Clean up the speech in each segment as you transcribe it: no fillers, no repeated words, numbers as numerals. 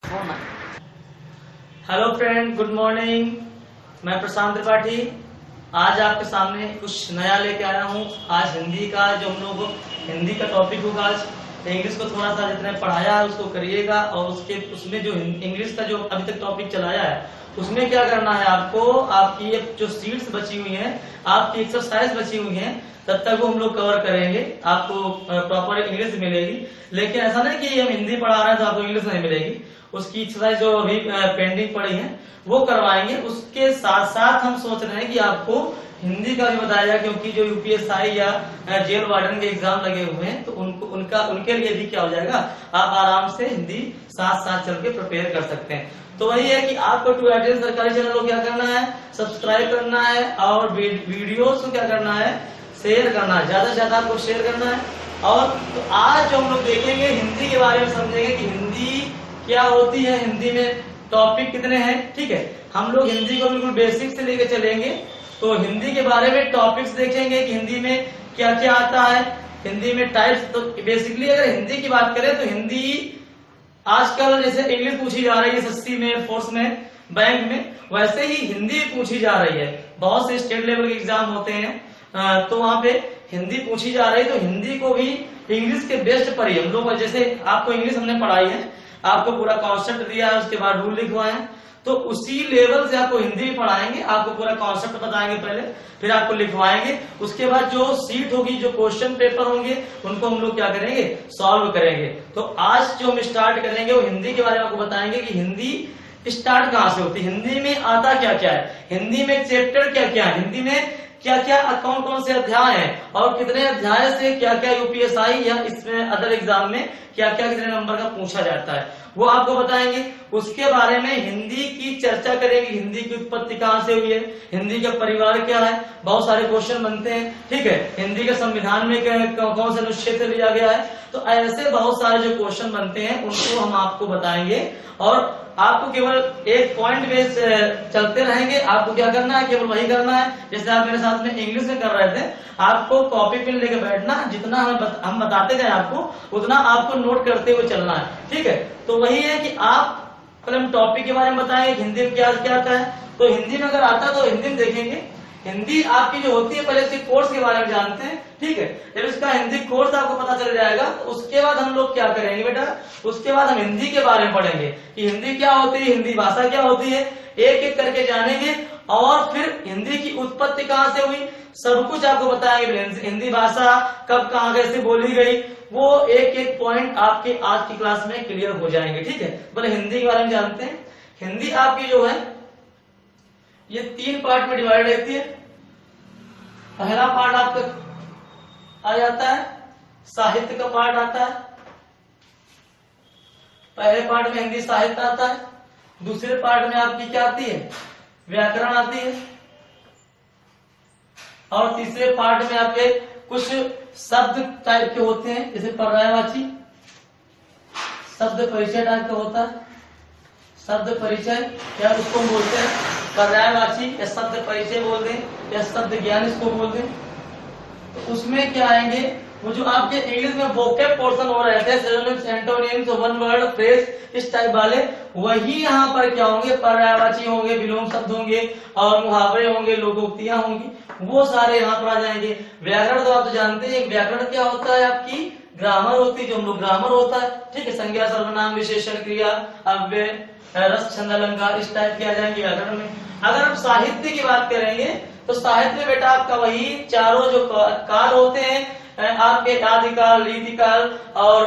Hello friend, good morning. मैं प्रशांत त्रिपाठी आज आपके सामने कुछ नया लेके आया हूँ। आज हिंदी का जो हम लोग हिंदी का टॉपिक होगा, आज इंग्लिश को थोड़ा सा जितने पढ़ाया है उसको करिएगा, और उसमें जो इंग्लिश का जो अभी तक टॉपिक चलाया है उसमें क्या करना है आपको, आपकी जो सीट्स बची हुई हैं, आपकी एक्सरसाइज बची हुई हैं, तब तक वो हम लोग कवर करेंगे। आपको प्रॉपर इंग्लिश मिलेगी, लेकिन ऐसा नहीं कि हम हिंदी पढ़ा रहे हैं तो आपको इंग्लिश नहीं मिलेगी। उसकी एक्सरसाइज जो अभी पेंडिंग पड़ी है वो करवाएंगे। उसके साथ साथ हम सोच रहे हैं कि आपको हिंदी का भी बताया, क्योंकि जो यूपीएसआई या जेल वार्डन के एग्जाम लगे हुए हैं तो उनके लिए भी क्या हो जाएगा, आप आराम से हिंदी साथ साथ चल के प्रिपेयर कर सकते हैं। तो वही है कि आपको टू एटेंड सरकारी चैनल को क्या करना है, सब्सक्राइब करना है, और वीडियोस को क्या करना है, शेयर करना है, ज्यादा से ज्यादा आपको शेयर करना है। और तो आज जो हम लोग देखेंगे हिंदी के बारे में, समझेंगे कि हिंदी क्या होती है, हिंदी में टॉपिक कितने हैं। ठीक है, हम लोग हिंदी को बिल्कुल बेसिक से लेके चलेंगे। तो हिंदी के बारे में टॉपिक्स देखेंगे कि हिंदी में क्या क्या आता है, हिंदी में टाइप्स। तो बेसिकली अगर हिंदी की बात करें तो हिंदी आजकल जैसे इंग्लिश पूछी जा रही है एसएससी में, फोर्स में, बैंक में, वैसे ही हिंदी पूछी जा रही है। बहुत से स्टेट लेवल के एग्जाम होते हैं तो वहां पे हिंदी पूछी जा रही है। तो हिंदी को भी इंग्लिश के बेस्ट पर ही हम लोग, जैसे आपको इंग्लिश हमने पढ़ाई है, आपको पूरा कॉन्सेप्ट दिया है, उसके बाद रूल लिखवाए हैं, तो उसी लेवल से आपको हिंदी भी पढ़ाएंगे। आपको पूरा कॉन्सेप्ट बताएंगे पहले, फिर आपको लिखवाएंगे। उसके बाद जो सीट होगी, जो क्वेश्चन पेपर होंगे, उनको हम लोग क्या करेंगे, सॉल्व करेंगे। तो आज जो हम स्टार्ट करेंगे वो हिंदी के बारे में आपको बताएंगे कि हिंदी स्टार्ट कहाँ से होती है, हिंदी में आता क्या क्या है, हिंदी में चैप्टर क्या क्या है, हिंदी में क्या क्या कौन कौन से अध्याय हैं, और कितने अध्याय से क्या क्या यूपीएसआई या इसमें अदर एग्जाम में क्या क्या कितने नंबर का पूछा जाता है, वो आपको बताएंगे। उसके बारे में हिंदी की चर्चा करेंगे, हिंदी की उत्पत्ति कहाँ से हुई है, हिंदी का परिवार क्या है, बहुत सारे क्वेश्चन बनते हैं। ठीक है, हिंदी के संविधान में कौन से अनुच्छेद से लिया गया है, तो ऐसे बहुत सारे जो क्वेश्चन बनते हैं उनको हम आपको बताएंगे। और आपको केवल एक पॉइंट बेस चलते रहेंगे। आपको क्या करना है, केवल वही करना है जैसे आप मेरे साथ में इंग्लिश में कर रहे थे। आपको कॉपी पेन लेके बैठना, जितना हम बताते गए आपको उतना आपको नोट करते हुए चलना है। ठीक है, तो वही है कि आप पहले हम टॉपिक के बारे में बताएंगे हिंदी में क्या क्या आता है। तो हिंदी में अगर आता तो हिंदी में देखेंगे। हिंदी आपकी जो होती है, पहले इसके कोर्स के बारे में जानते हैं। ठीक है, जब इसका हिंदी कोर्स आपको पता चल जाएगा तो उसके बाद हम लोग क्या करेंगे बेटा, उसके बाद हम हिंदी के बारे में पढ़ेंगे कि हिंदी क्या होती है, हिंदी भाषा क्या होती है, एक एक करके जानेंगे। और फिर हिंदी की उत्पत्ति कहाँ से हुई, सब कुछ आपको बताएंगे। हिंदी भाषा कब कहाँ कैसे बोली गई, वो एक एक पॉइंट आपके आज की क्लास में क्लियर हो जाएंगे। ठीक है, पहले हिंदी के बारे में जानते हैं। हिंदी आपकी जो है ये 3 पार्ट में डिवाइड रहती है। पहला पार्ट आपका आ जाता है साहित्य का पार्ट आता है। पहले पार्ट में हिंदी साहित्य आता है। दूसरे पार्ट में आपकी क्या आती है, व्याकरण आती है। और तीसरे पार्ट में आपके कुछ शब्द टाइप के होते हैं, जैसे पर्यायवाची, शब्द परिचय टाइप का होता है। शब्द परिचय क्या उसको बोलते हैं, पर्यायवाची या शब्द परिचय बोल दें या शब्द ज्ञान इसको बोल दें। तो उसमें क्या आएंगे, वो जो आपके इंग्लिश में वोकैब पोर्शन हो रहे थे, synonyms, antonyms, one word phrase, इस टाइप वाले, वही यहाँ पर क्या होंगे, पर्यायवाची होंगे, विलोम शब्द होंगे, और मुहावरे होंगे, लोकोक्तियां होंगी, वो सारे यहाँ पर आ जाएंगे। व्याकरण तो आप जानते हैं, व्याकरण क्या होता है, आपकी ग्रामर होती है, जो हम लोग ग्रामर होता है। ठीक है, संज्ञा, सर्वनाम, विशेषण, क्रिया, अव्यय, रस, छंद, अलंकार, इस टाइप के आ जाएंगे व्याकरण में। अगर हम साहित्य की बात करेंगे तो साहित्य में बेटा आपका वही चारों जो काल होते हैं, आपके आदिकाल, रीतिकाल और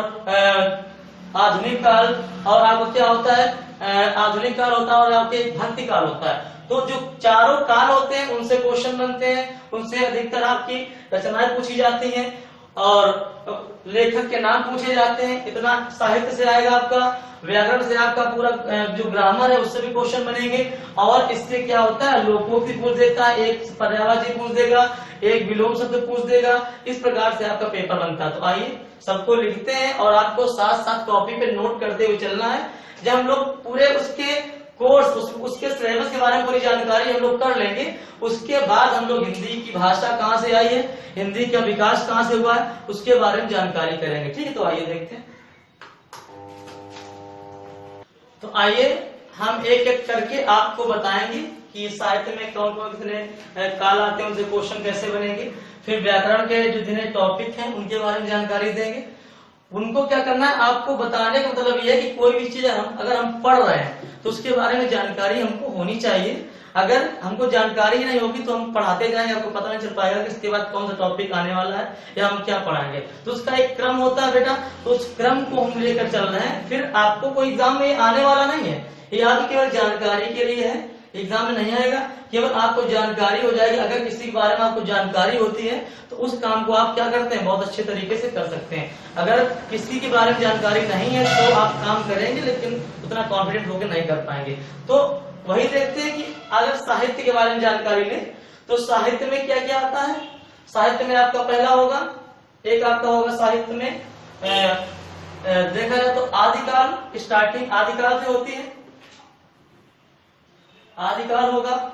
आधुनिक काल, और आपको क्या होता है, आधुनिक काल होता है और आपके भक्ति काल होता है। तो जो चारों काल होते हैं उनसे क्वेश्चन बनते हैं, उनसे अधिकतर आपकी रचनाएं पूछी जाती हैं और लेखक के नाम पूछे जाते हैं। इतना साहित्य से आएगा आपका। व्याकरण से आपका पूरा जो ग्रामर है उससे भी क्वेश्चन बनेंगे। और इससे क्या होता है, लोकोक्ति पूछ देता है, एक पर्यायवाची पूछ देगा, एक विलोम शब्द पूछ देगा। इस प्रकार से आपका पेपर बनता है। तो आइए सबको लिखते हैं और आपको साथ साथ कॉपी पे नोट करते हुए चलना है। जब हम लोग पूरे उसके कोर्स उसके सिलेबस के बारे में पूरी जानकारी हम लोग कर लेंगे, उसके बाद हम लोग हिंदी की भाषा कहाँ से आई है, हिंदी का विकास कहाँ से हुआ है, उसके बारे में जानकारी करेंगे। ठीक है, तो आइए देखते हैं। तो आइए हम एक एक करके आपको बताएंगे कि साहित्य में कौन कौन कितने काल आते हैं, उनसे क्वेश्चन कैसे बनेंगे। फिर व्याकरण के जो जितने टॉपिक हैं उनके बारे में जानकारी देंगे। उनको क्या करना है, आपको बताने का मतलब ये है कि कोई भी चीज अगर हम पढ़ रहे हैं तो उसके बारे में जानकारी हमको होनी चाहिए। अगर हमको जानकारी ही नहीं होगी तो हम पढ़ाते जाएंगे, आपको पता नहीं चल पाएगा कि इसके बाद कौन सा टॉपिक आने वाला है या हम क्या पढ़ाएंगे। तो उसका एक क्रम होता है बेटा, तो उस क्रम को हम लेकर चल रहे हैं। फिर आपको कोई एग्जाम में आने वाला नहीं है, ये आपकी केवल जानकारी के लिए है, एग्जाम में नहीं आएगा, केवल आपको जानकारी हो जाएगी। अगर किसी के बारे में आपको जानकारी होती है तो उस काम को आप क्या करते हैं, बहुत अच्छे तरीके से कर सकते हैं। अगर किसी के बारे में जानकारी नहीं है तो आप काम करेंगे लेकिन उतना कॉन्फिडेंट होकर नहीं कर पाएंगे। तो वही देखते हैं कि अगर साहित्य के बारे में जानकारी लें तो साहित्य में क्या क्या आता है। साहित्य में आपका पहला होगा, एक आपका होगा साहित्य में देखा जाए तो आदिकाल, स्टार्टिंग आदिकाल से होती है, आदिकाल होगा।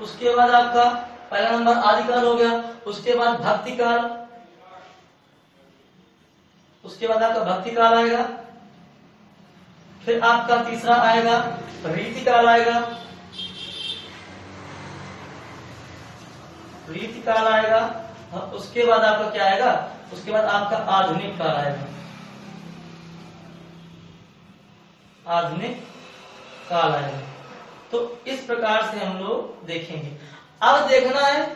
उसके बाद आपका पहला नंबर आदिकाल हो गया। उसके बाद भक्तिकाल, उसके बाद आपका भक्तिकाल आएगा। फिर आपका तीसरा आएगा रीतिकाल आएगा, रीतिकाल आएगा। और उसके बाद आपका क्या आएगा, उसके बाद आपका आधुनिक काल आएगा, आधुनिक काल आएगा। तो इस प्रकार से हम लोग देखेंगे। अब देखना है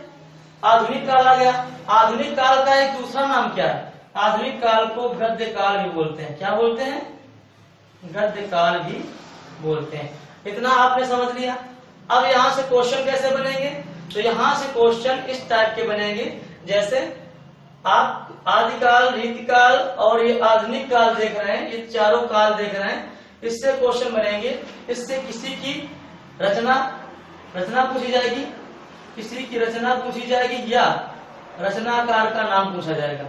आधुनिक काल आ गया। आधुनिक काल का एक दूसरा नाम क्या है, आधुनिक काल को गद्य काल भी बोलते हैं। क्या बोलते हैं, गद्य काल भी बोलते हैं। इतना आपने समझ लिया। अब यहां से क्वेश्चन कैसे बनेंगे, तो यहां से क्वेश्चन इस टाइप के बनेंगे, जैसे आप आदिकाल, रीतिकाल और ये आधुनिक काल देख रहे हैं, ये चारों काल देख रहे हैं, इससे क्वेश्चन बनेंगे। इससे किसी की रचना पूछी जाएगी, किसी की रचना पूछी जाएगी या रचनाकार का नाम पूछा जाएगा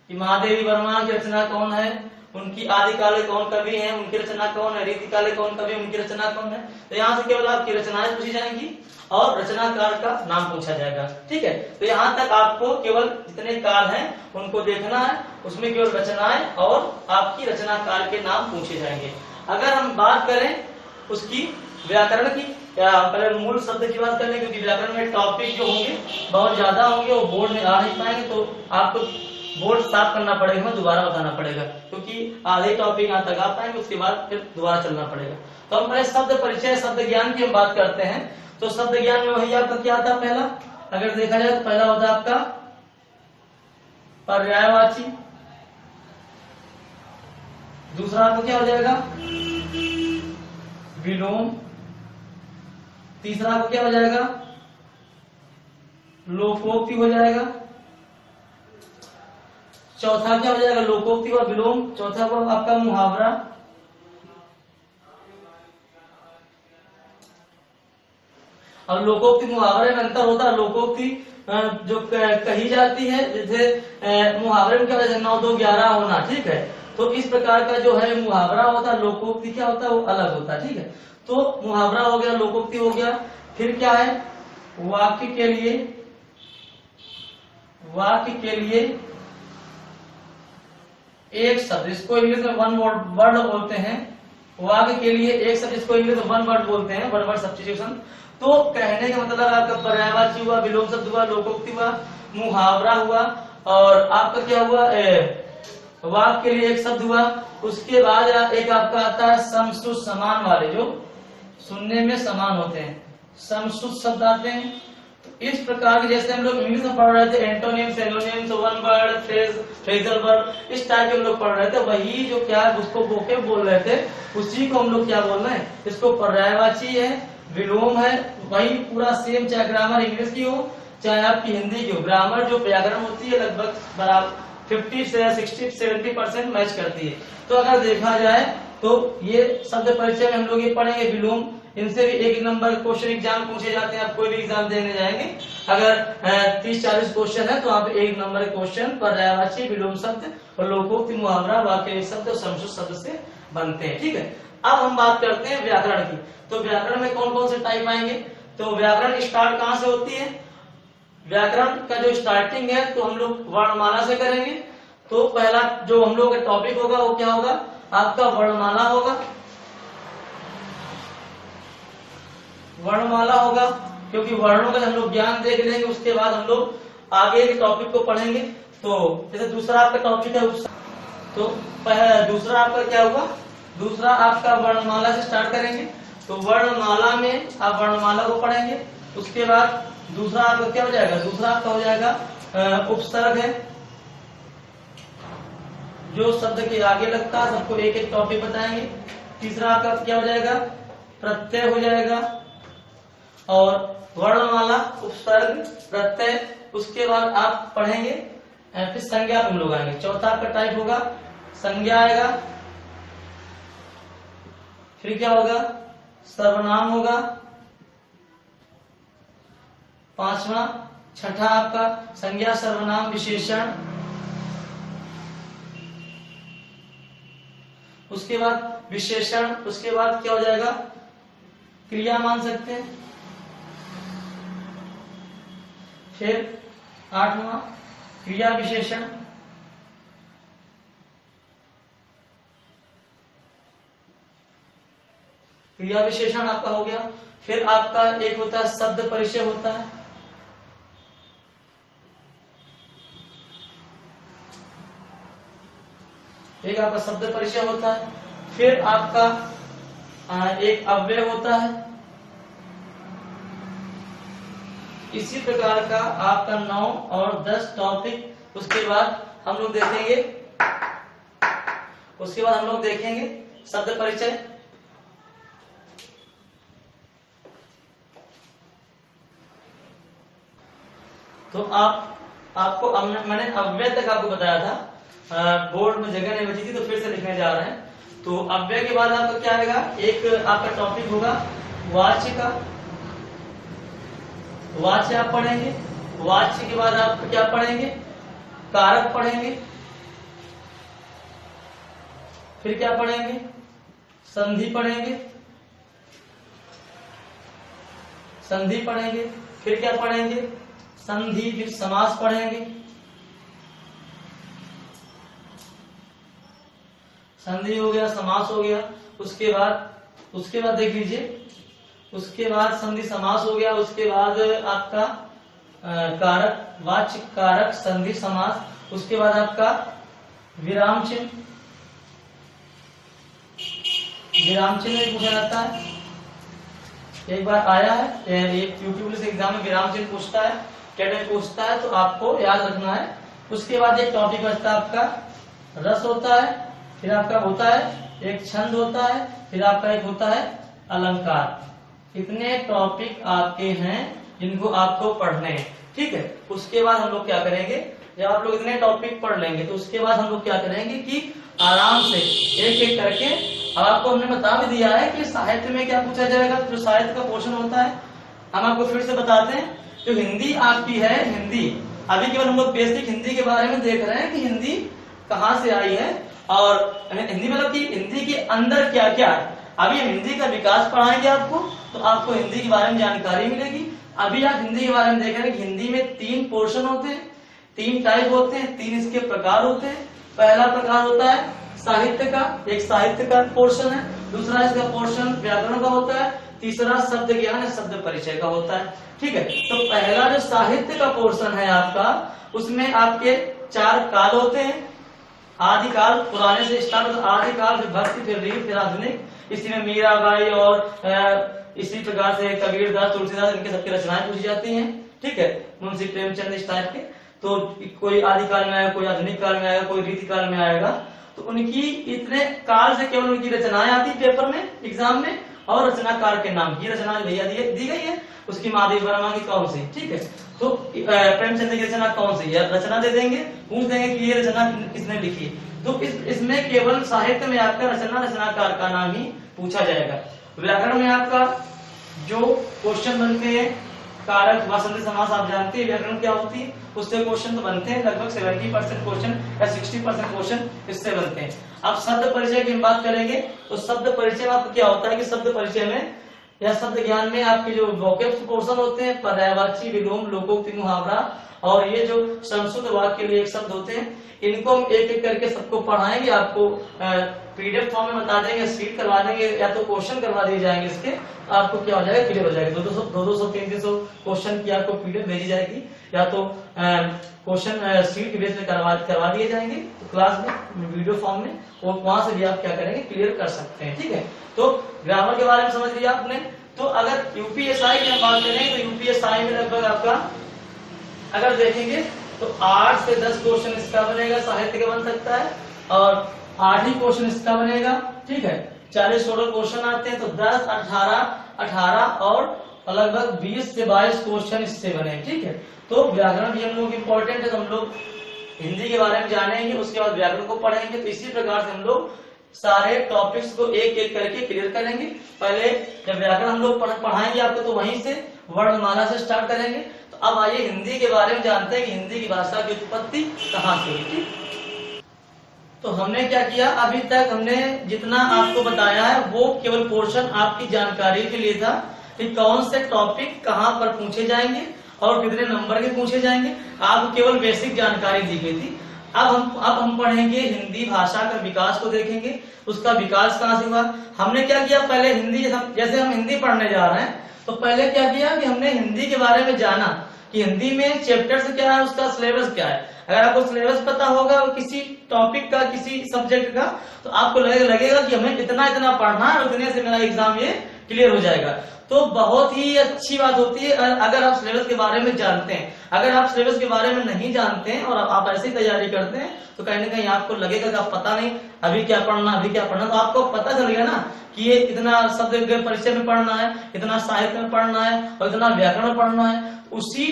कि महादेवी वर्मा की रचना कौन है, उनकी आदिकाल कौन कवि हैं, उनकी रचना कौन है, रीतिकाल कौन कवि, उनकी रचना कौन है। तो यहाँ से केवल आपकी रचनाएं पूछी जाएंगी और रचनाकार का नाम पूछा जाएगा। ठीक है, तो यहाँ तक आपको केवल जितने काल हैं उनको देखना है, उसमें केवल रचनाएं और आपकी रचनाकार के नाम पूछे जाएंगे। अगर हम बात करें उसकी व्याकरण की, या पहले मूल शब्द की बात करें, क्योंकि व्याकरण में टॉपिक जो होंगे बहुत ज्यादा होंगे, वो बोर्ड में आ नहीं पाएंगे, तो आपको बोर्ड साफ करना पड़ेगा, दोबारा बताना पड़ेगा, क्योंकि आधे टॉपिक यहाँ तक आ पाएंगे, उसके बाद फिर दोबारा चलना पड़ेगा। तो हम पहले शब्द परिचय, शब्द ज्ञान की हम बात करते हैं। तो शब्द ज्ञान में वही आपका क्या आता है, पहला अगर देखा जाए तो पहला होता है आपका पर्यायवाची, दूसरा आपका क्या हो जाएगा विलोम, तीसरा आपका क्या हो जाएगा लोकोक्ति हो जाएगा, चौथा क्या हो जाएगा लोकोक्ति और विलोम, चौथा को आपका मुहावरा, और लोकोक्ति मुहावरे में अंतर होता है। लोकोक्ति जो कही जाती है, जैसे मुहावरे में क्या होता है 9 2 11 होना, ठीक है, तो इस प्रकार का जो है मुहावरा होता है, लोकोक्ति क्या होता है वो अलग होता है। ठीक है, तो मुहावरा हो गया, लोकोक्ति हो गया। फिर क्या है वाक्य के लिए, वाक्य के लिए एक शब्द, इसको इंग्लिश में वन वर्ड बोलते हैं। वाक्य के लिए एक शब्द, इसको इंग्लिश में वन वर्ड बोलते हैं, वन वर्ड सब्स्टिट्यूशन। तो कहने का मतलब आपका पर्यायवाची हुआ, विलोम शब्द हुआ, लोकोक्ति हुआ, मुहावरा हुआ, और आपका क्या हुआ वाक्य के लिए एक शब्द हुआ। उसके बाद एक आपका आता है समश्रुत समान वाले, जो सुनने में समान होते हैं, समश्रुत शब्द आते हैं। तो इस प्रकार के, जैसे हम लोग इंग्लिश में पढ़ रहे थे antonyms, allonyms, one word, phrasal word, इस टाइप के हम लोग पढ़ रहे थे, वही जो क्या उसको वोकेब बोल रहे थे, उसी को हम लोग क्या बोल रहे हैं, इसको पर्यायवाची है, विलोम है, वही पूरा सेम, चाहे ग्रामर इंग्लिश की हो चाहे आपकी हिंदी की हो। ग्रामर जो व्याकरण होती है लगभग बराबर 50 से 60-70% मैच करती है। तो अगर देखा जाए तो ये शब्द परिचय में हम लोग ये पढ़ेंगे विलोम, इनसे भी एक नंबर क्वेश्चन एग्जाम पूछे जाते हैं। आप कोई भी एग्जाम देने जाएंगे, अगर 30-40 क्वेश्चन है तो आप एक नंबर क्वेश्चन पर्यायवाची, विलोम शब्द और लोकोक्ति, मुहावरा, वाक्य शब्द और समश्रुत शब्द से बनते हैं। ठीक है, अब हम बात करते हैं व्याकरण की। तो व्याकरण में कौन कौन से टाइप आएंगे, तो व्याकरण स्टार्ट कहाँ से होती है, व्याकरण का जो स्टार्टिंग है तो हम लोग वर्णमाला से करेंगे। तो पहला जो हम लोग का टॉपिक होगा वो क्या होगा, आपका वर्णमाला होगा। वर्णमाला होगा, क्योंकि वर्णों का हम लोग ज्ञान देख लेंगे, उसके बाद हम लोग आगे के टॉपिक को पढ़ेंगे। तो जैसे दूसरा आपका टॉपिक है तो दूसरा आपका क्या हुआ, दूसरा आपका वर्णमाला से स्टार्ट करेंगे। तो वर्णमाला में आप वर्णमाला को पढ़ेंगे, उसके बाद दूसरा आपका क्या हो जाएगा, दूसरा आपका हो जाएगा उपसर्ग है, जो शब्द के आगे लगता है, सबको एक एक टॉपिक बताएंगे। तीसरा आपका क्या हो जाएगा, प्रत्यय हो जाएगा, और वर्णमाला, उपसर्ग, प्रत्यय, उसके बाद आप पढ़ेंगे फिर संज्ञा पे हम लोग आएंगे। चौथा आपका टाइप होगा संज्ञा आएगा, फिर क्या होगा, सर्वनाम होगा, पांचवा, छठा आपका संज्ञा, सर्वनाम, विशेषण, उसके बाद विशेषण, उसके बाद क्या हो जाएगा, क्रिया मान सकते हैं। फिर आठवां क्रिया विशेषण, क्रिया विशेषण आपका हो गया। फिर आपका एक होता है शब्द परिचय होता है, एक आपका शब्द परिचय होता है। फिर आपका एक अव्यय होता है। इसी प्रकार का आपका 9 और 10 टॉपिक उसके बाद हम लोग देखेंगे। उसके बाद हम लोग देखेंगे शब्द परिचय, तो आपको मैंने अव्यय तक आपको बताया था, बोर्ड में जगह नहीं बची थी तो फिर से लिखने जा रहे हैं। तो अव्यय के बाद आपका क्या आएगा, एक आपका टॉपिक होगा वाच्य का, वाच्य आप पढ़ेंगे। वाच्य के बाद आप क्या पढ़ेंगे, कारक पढ़ेंगे। फिर क्या पढ़ेंगे, संधि पढ़ेंगे, संधि पढ़ेंगे। फिर क्या पढ़ेंगे, संधि, फिर समास पढ़ेंगे, संधि हो गया, समास हो गया। उसके बाद देख लीजिए, उसके बाद संधि समास हो गया, उसके बाद आपका कारक, वाच्य, कारक, संधि, समास। उसके बाद आपका विराम चिन्ह, विराम चिन्ह भी पूछा जाता है, एक बार आया है, एक यूट्यूब से एग्जाम में विराम चिन्ह पूछता है, कैडेट पूछता है, तो आपको याद रखना है। उसके बाद एक टॉपिक बचता है आपका रस होता है, फिर आपका होता है एक छंद होता है, फिर आपका एक होता है अलंकार। इतने टॉपिक आपके हैं जिनको आपको पढ़ने हैं, ठीक है। उसके बाद हम लोग क्या करेंगे, जब आप लोग इतने टॉपिक पढ़ लेंगे तो उसके बाद हम लोग क्या करेंगे कि आराम से एक एक करके, अब आपको हमने बता भी दिया है कि साहित्य में क्या पूछा जाएगा। जो साहित्य का पोर्शन होता है हम आपको फिर से बताते हैं। जो हिंदी आपकी है, हिंदी अभी केवल हम लोग बेसिक हिंदी के बारे में देख रहे हैं कि हिंदी कहाँ से आई है, और हिंदी मतलब कि हिंदी के अंदर क्या क्या है। अभी हम हिंदी का विकास पढ़ाएंगे आपको, तो आपको हिंदी के बारे में जानकारी मिलेगी। अभी आप हिंदी के बारे में देख रहे हैं कि हिंदी में 3 पोर्शन होते हैं, 3 टाइप होते हैं, 3 इसके प्रकार होते हैं। पहला प्रकार होता है साहित्य का, एक साहित्य का पोर्शन है। दूसरा इसका पोर्शन व्याकरण का होता है। तीसरा शब्द ज्ञान है, शब्द परिचय का होता है, ठीक है। तो पहला जो साहित्य का पोर्शन है आपका, उसमें आपके 4 काल होते हैं। आदिकाल, पुराने से स्टार्ट होता है आदिकाल, फिर भक्ति, फिर रीत, फिर आधुनिक। इसी में मीराबाई और इसी प्रकार से कबीरदास, तुलसीदास, इनके सबकी रचनाएं पूछी जाती हैं, ठीक है। मुंशी प्रेमचंद इस टाइप के। तो कोई आदिकाल में आएगा, कोई आधुनिक काल में आएगा, कोई रीति काल में आएगा। तो उनकी इतने काल से केवल उनकी रचनाएं आती पेपर में, एग्जाम में, और रचनाकार के नाम की रचना भैया दी गई है। उसकी महादेव वर्मा की कौन सी, ठीक है। तो प्रेमचंद की रचना कौन सी है, रचना दे देंगे, पूछ देंगे कि ये रचना किसने लिखी। तो इसमें केवल साहित्य में आपका रचनाकार का नाम ही पूछा जाएगा। व्याकरण में आपका जो क्वेश्चन बनते हैं, कारक, वासंती समास आप जानते हैं व्याकरण क्या होती है, उससे क्वेश्चन तो बनते हैं। लगभग 70% क्वेश्चन या 60% क्वेश्चन इससे बनते हैं। अब शब्द परिचय की बात करेंगे तो शब्द परिचय में आपको क्या होता है कि शब्द परिचय में या शब्द ज्ञान में आपके जो वोकैब्स पोर्शन होते हैं, पर्यायवाची, विलोम, लोकोक्ति, मुहावरा और ये जो संस्कृत वाक्य के लिए एक शब्द होते हैं, इनको हम एक एक करके सबको पढ़ाएंगे। आपको पीडीएफ फॉर्म में बता देंगे, सीट करवा देंगे, या तो क्वेश्चन करवा दिए जाएंगे इसके, आपको क्या हो जाएगा, क्लियर हो जाएगा। 200 300 क्वेश्चन की आपको पीडीएफ भेजी जाएगी, या तो क्वेश्चन सीट के बेस में करवा दिए जाएंगे तो क्लास में वीडियो फॉर्म में, और वहां से भी आप क्या करेंगे, क्लियर कर सकते हैं। ठीक है, तो ग्रामर के बारे में समझ लिया आपने। तो अगर यूपीएसआई की हम बात करें तो यूपीएसआई में लगभग आपका अगर देखेंगे तो 8 से 10 क्वेश्चन इसका बनेगा, साहित्य का बन सकता है, और 8 ही क्वेश्चन इसका बनेगा। ठीक है, 40 टोटल क्वेश्चन आते हैं, तो 10, 18 और लगभग 20 से 22 क्वेश्चन इससे बने। ठीक है, तो व्याकरण भी हम लोग इम्पोर्टेंट है, तो हम लोग हिंदी के बारे में जानेंगे, उसके बाद व्याकरण को पढ़ेंगे। तो इसी प्रकार से हम लोग सारे टॉपिक्स को एक एक करके क्लियर करेंगे। पहले जब व्याकरण हम लोग पढ़ाएंगे आपको, तो वहीं से वर्णमाला से स्टार्ट करेंगे। तो अब आइए हिंदी के बारे में जानते हैं कि हिंदी की भाषा की उत्पत्ति कहाँ से हुई थी। तो हमने क्या किया, अभी तक हमने जितना आपको बताया है वो केवल पोर्शन आपकी जानकारी के लिए था कि कौन से टॉपिक कहाँ पर पूछे जाएंगे और कितने नंबर के पूछे जाएंगे। आपको केवल बेसिक जानकारी दी गई थी। अब हम पढ़ेंगे हिंदी भाषा का विकास को देखेंगे, उसका विकास कहाँ से हुआ। हमने क्या किया, पहले हिंदी जैसे हम हिंदी पढ़ने जा रहे हैं, तो पहले क्या किया कि हमने हिंदी के बारे में जाना कि हिंदी में चैप्टर्स क्या है, उसका सिलेबस क्या है। अगर आपको सिलेबस पता होगा किसी टॉपिक का, किसी सब्जेक्ट का, तो आपको लगेगा कि हमें इतना इतना पढ़ना है और इतने से मेरा एग्जाम ये क्लियर हो जाएगा। तो बहुत ही अच्छी बात होती है अगर आप सिलेबस के बारे में जानते हैं। अगर आप सिलेबस के बारे में नहीं जानते हैं और आप ऐसी तैयारी करते हैं, तो कहीं ना कहीं आपको लगेगा कि आप पता नहीं अभी क्या पढ़ना, तो आपको पता चल गया ना कि ये इतना शब्द परिचय में पढ़ना है, इतना साहित्य में पढ़ना है और इतना व्याकरण में पढ़ना है। उसी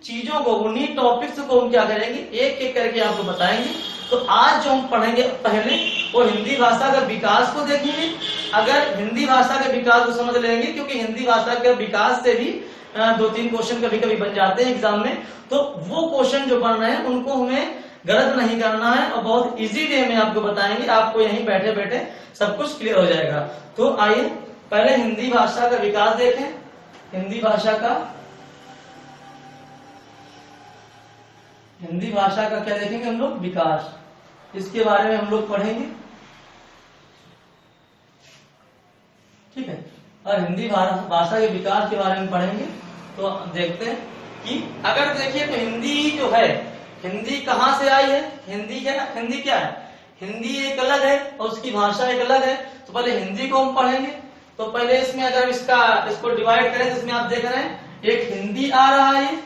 चीजों को, उन्हीं टॉपिक्स को हम क्या करेंगे, एक एक करके आपको बताएंगे। तो आज जो हम पढ़ेंगे पहले वो हिंदी भाषा का विकास को देखेंगे। अगर हिंदी भाषा के विकास को समझ लेंगे, क्योंकि हिंदी भाषा के विकास से भी 2-3 क्वेश्चन कभी कभी बन जाते हैं एग्जाम में, तो वो क्वेश्चन जो बन रहे हैं उनको हमें गलत नहीं करना है और बहुत इजी वे में आपको बताएंगे। आपको यहीं बैठे बैठे सब कुछ क्लियर हो जाएगा। तो आइए पहले हिंदी भाषा का विकास देखें। हिंदी भाषा का क्या देखेंगे हम लोग, विकास, इसके बारे में हम लोग पढ़ेंगे। ठीक है, और हिंदी भाषा के विकास के बारे में पढ़ेंगे। तो देखते हैं कि अगर देखिए तो हिंदी जो है, हिंदी कहाँ से आई है, हिंदी क्या है, हिंदी एक अलग है और उसकी भाषा एक अलग है। तो पहले हिंदी को हम पढ़ेंगे। तो पहले इसमें अगर इसको डिवाइड करें, तो इसमें आप देख रहे हैं एक हिंदी आ रहा है,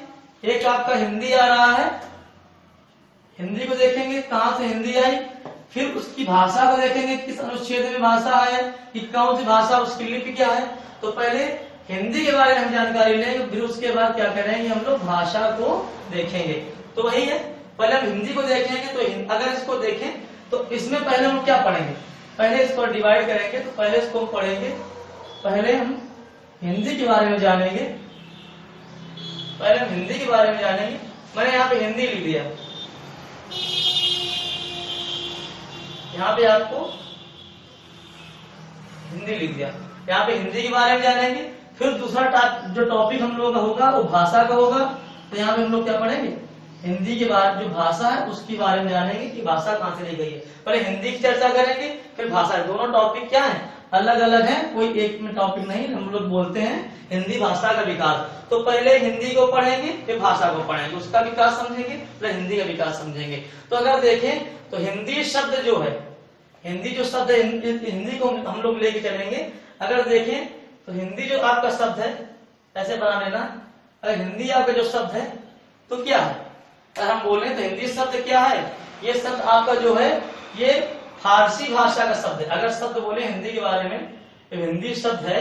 एक आपका हिंदी आ रहा है। हिंदी को देखेंगे कहाँ से हिंदी आई, फिर उसकी भाषा को देखेंगे किस अनुच्छेद में भाषा है, कि कौन सी भाषा, उसकी लिपि क्या है। तो पहले हिंदी के बारे में हम जानकारी लेंगे, फिर उसके बाद क्या करेंगे, हम लोग भाषा को देखेंगे। तो वही है, पहले हम हिंदी को देखेंगे। तो अगर इसको देखें तो इसमें पहले हम क्या पढ़ेंगे, पहले इसको डिवाइड करेंगे। तो पहले इसको हम पढ़ेंगे, पहले हम हिंदी के बारे में जानेंगे। पहले हम हिंदी के बारे में जानेंगे। मैंने यहाँ पे हिंदी लिख दिया, यहाँ पे आपको हिंदी लिख दिया। यहाँ पे हिंदी के बारे में जानेंगे। फिर दूसरा जो टॉपिक हम लोगों का होगा वो भाषा का होगा। तो यहाँ पे हम लोग क्या पढ़ेंगे, हिंदी के बाद जो भाषा है उसके बारे में जानेंगे कि भाषा कहाँ से ली गई है। पहले हिंदी की चर्चा करेंगे, फिर भाषा। दोनों टॉपिक क्या है, अलग अलग है, कोई एक में टॉपिक नहीं। हम लोग बोलते हैं हिंदी भाषा का विकास। तो पहले हिंदी को पढ़ेंगे, फिर भाषा को पढ़ेंगे, उसका विकास समझेंगे, फिर हिंदी का विकास समझेंगे। तो अगर देखें तो हिंदी शब्द जो है, हिंदी जो शब्द है, हिंदी को हम लोग लेके चलेंगे। अगर देखें तो हिंदी जो आपका शब्द है, ऐसे बना लेना, अगर हिंदी आपका जो शब्द है तो क्या है, अगर हम बोले तो हिंदी शब्द क्या है, ये शब्द आपका जो है ये फारसी भाषा का शब्द है। अगर शब्द बोले हिंदी के बारे में तो हिंदी शब्द है,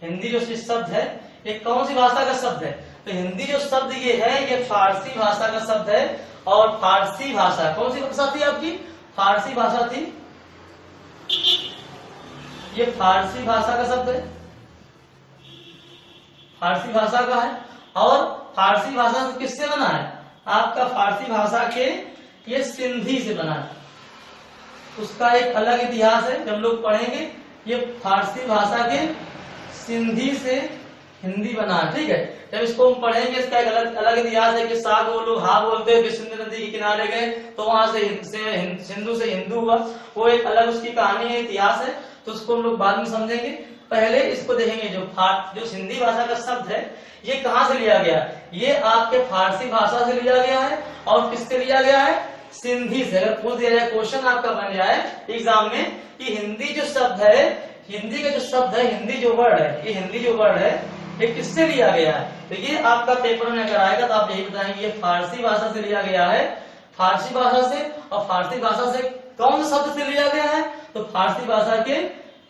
हिंदी जो शब्द है ये कौन सी भाषा का शब्द है, तो हिंदी जो शब्द ये है ये फारसी भाषा का शब्द है। और फारसी भाषा कौन सी भाषा थी आपकी, फारसी भाषा थी, ये फारसी भाषा का शब्द है, फारसी भाषा का है। और फारसी भाषा किससे बना है, आपका फारसी भाषा के ये सिंधी से बना है। उसका एक अलग इतिहास है, जब लोग पढ़ेंगे ये फारसी भाषा के सिंधी से हिंदी बना, ठीक है। जब इसको हम पढ़ेंगे इसका एक अलग अलग इतिहास है कि सा बोलो हा बोलते हुए सिंधु नदी के किनारे गए तो वहां से सिंधु से हिंदू हुआ, वो एक अलग उसकी कहानी है, इतिहास है, तो उसको हम लोग बाद में समझेंगे। पहले इसको देखेंगे जो सिंधी भाषा का शब्द है ये कहाँ से लिया गया, ये आपके फारसी भाषा से लिया गया है और किससे लिया गया है, सिंधी से। अगर पूछ दिया जाए क्वेश्चन आपका बन जाए एग्जाम में कि हिंदी जो शब्द है, हिंदी का जो शब्द है, हिंदी जो वर्ड है, ये हिंदी जो वर्ड है ये किससे लिया गया है, तो ये आपका पेपर में अगर आएगा तो आप यही बताएंगे ये फारसी भाषा से लिया गया है, फारसी भाषा से। और फारसी भाषा से कौन शब्द से लिया गया है, तो फारसी भाषा के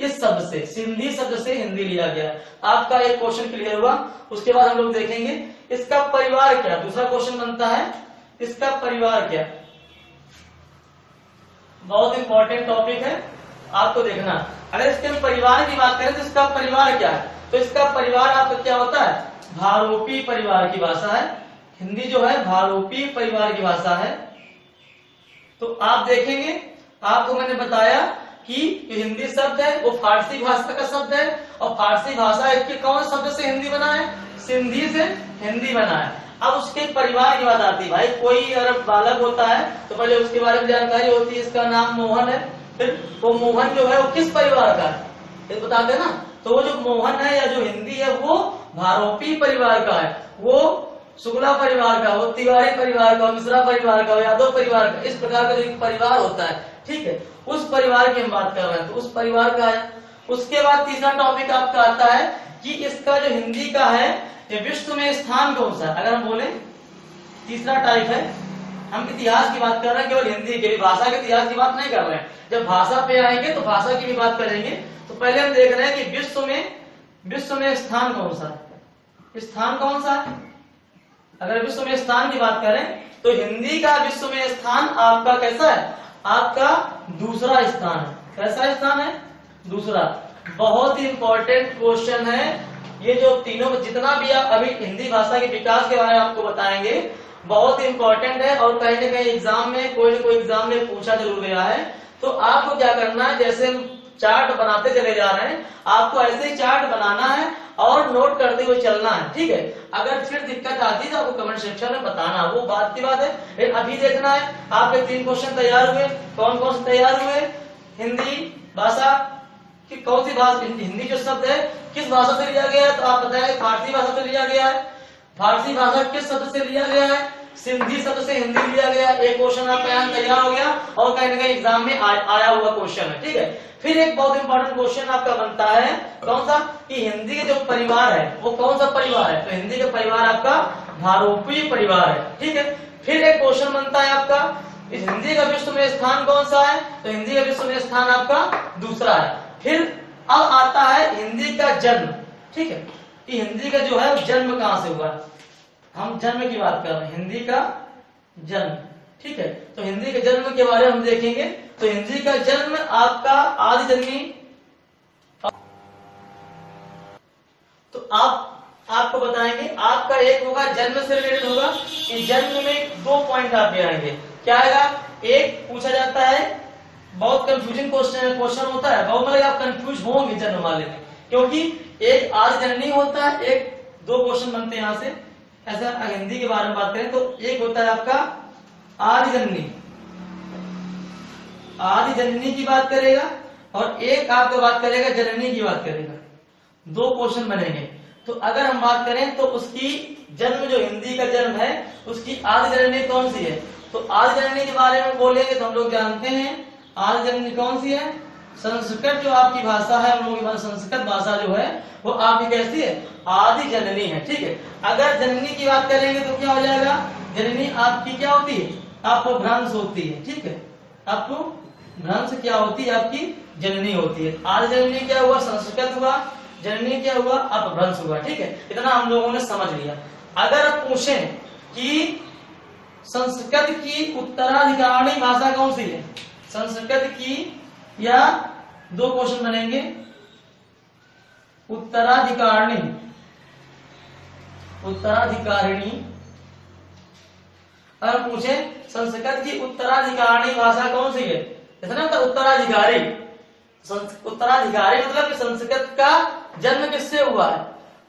इस शब्द से, सिंधी शब्द से हिंदी लिया गया है। आपका एक क्वेश्चन क्लियर हुआ। उसके बाद हम लोग देखेंगे इसका परिवार क्या, दूसरा क्वेश्चन बनता है इसका परिवार क्या, बहुत इंपॉर्टेंट टॉपिक है आपको देखना। अगर इसके परिवार की बात करें तो इसका परिवार क्या है, तो इसका परिवार आपका क्या होता है, भारोपी परिवार की भाषा है। हिंदी जो है भारोपी परिवार की भाषा है। तो आप देखेंगे, आपको मैंने बताया कि जो हिंदी शब्द है वो फारसी भाषा का शब्द है और फारसी भाषा इसके कौन शब्द से हिंदी बना है, सिंधी से हिंदी बना है। अब उसके परिवार की बात आती है, भाई कोई अगर बालक होता है तो पहले उसके बारे में जानकारी होती है, इसका नाम मोहन है, फिर वो मोहन जो है वो किस परिवार का है ये बताते हैं ना, तो वो जो मोहन है या जो हिंदी है वो भारोपी परिवार का है, वो शुक्ला परिवार का, वो तिवारी परिवार का, मिश्रा परिवार का, यादव परिवार का, इस प्रकार का जो परिवार होता है, ठीक है, उस परिवार की हम बात कर रहे हैं, तो उस परिवार का है। उसके बाद तीसरा टॉपिक आपका आता है कि इसका जो हिंदी का है ये विश्व में स्थान कौन सा है। अगर हम बोले तीसरा टाइप है, हम इतिहास की बात कर रहे हैं, केवल हिंदी के, भाषा के इतिहास की बात नहीं कर रहे हैं। जब भाषा पे आएंगे तो भाषा की भी बात करेंगे। तो पहले हम देख रहे हैं कि विश्व में स्थान कौन सा है, स्थान कौन सा है। अगर विश्व में स्थान की बात करें तो हिंदी का विश्व में स्थान आपका कैसा है, आपका दूसरा स्थान है। कैसा स्थान है, दूसरा। बहुत ही इंपॉर्टेंट क्वेश्चन है ये, जो तीनों जितना भी आप अभी हिंदी भाषा के विकास के बारे में आपको बताएंगे बहुत ही इंपॉर्टेंट है और कहीं ना कहीं एग्जाम में कोई ना कोई एग्जाम में पूछा जरूर गया है। तो आपको क्या करना है, जैसे हम चार्ट बनाते चले जा रहे हैं आपको ऐसे ही चार्ट बनाना है और नोट करते हुए चलना है, ठीक है। अगर फिर दिक्कत आती है तो आपको कमेंट सेक्शन में बताना, वो बात की बात है। लेकिन अभी देखना है आपके 3 क्वेश्चन तैयार हुए, कौन कौन से तैयार हुए, हिंदी भाषा की कौन सी भाषा, हिंदी जो शब्द है किस भाषा से लिया गया है, तो आप बताएं फारसी भाषा से लिया गया है। फारसी भाषा किस शब्द से लिया गया है, सिंधी शब्द से हिंदी लिया गया। एक क्वेश्चन आपका यहाँ तैयार हो गया और कहीं ना कहीं एग्जाम में आया हुआ क्वेश्चन है, ठीक है। फिर एक बहुत इंपॉर्टेंट क्वेश्चन आपका बनता है कौन सा, कि हिंदी के जो परिवार है वो कौन सा परिवार है, तो हिंदी का परिवार आपका भारोपी परिवार है, ठीक है। फिर एक क्वेश्चन बनता है आपका इस हिंदी का विश्व में स्थान कौन सा है, तो हिंदी का विश्व में स्थान आपका दूसरा है। फिर अब आता है हिंदी का जन्म, ठीक है, कि हिंदी का जो है जन्म कहाँ से हुआ, हम जन्म की बात कर रहे हैं, हिंदी का जन्म, ठीक है। तो हिंदी के जन्म के बारे में हम देखेंगे। तो हिंदी का जन्म आपका आदि जन्मी, तो आपको बताएंगे, आपका एक होगा जन्म से रिलेटेड होगा कि जन्म में 2 पॉइंट आप आएंगे। क्या आएगा, एक पूछा जाता है, बहुत कंफ्यूजिंग क्वेश्चन होता है, बहुत मतलब आप कंफ्यूज होंगे जन्म वाले में, क्योंकि एक आदि जननी होता है, एक 2 क्वेश्चन बनते हैं यहाँ से। ऐसा अगर हिंदी के बारे में बात करें तो एक होता है आपका आदि जननी, आदि जननी की बात करेगा और एक आपका बात करेगा जननी की बात करेगा, 2 क्वेश्चन बनेंगे। तो अगर हम बात करें तो उसकी जन्म जो हिंदी का जन्म है उसकी आदि जननी कौन सी है, तो आदि जननी के बारे में बोलेंगे तो हम लोग जानते हैं आदि जननी कौन सी है, संस्कृत जो आपकी भाषा है, हम लोगों की संस्कृत भाषा जो है वो आपकी कैसी है, आदि जननी है, ठीक है। अगर जननी की बात करेंगे तो क्या हो जाएगा, जननी आपकी क्या होती है, आपको भ्रंश होती है, ठीक है, आपको भ्रंश क्या होती है, आपकी जननी होती है। आदि जननी क्या हुआ, संस्कृत हुआ, जननी क्या हुआ, अपभ्रंश हुआ, ठीक है। इतना हम लोगों ने समझ लिया। अगर आप पूछें कि संस्कृत की उत्तराधिकारी भाषा कौन सी है, संस्कृत की, या 2 क्वेश्चन बनेंगे, उत्तराधिकारिणी, उत्तराधिकारिणी। अगर पूछे संस्कृत की उत्तराधिकारिणी भाषा कौन सी है, जैसे ना उत्तराधिकारी, उत्तराधिकारी मतलब कि संस्कृत का जन्म किससे हुआ है?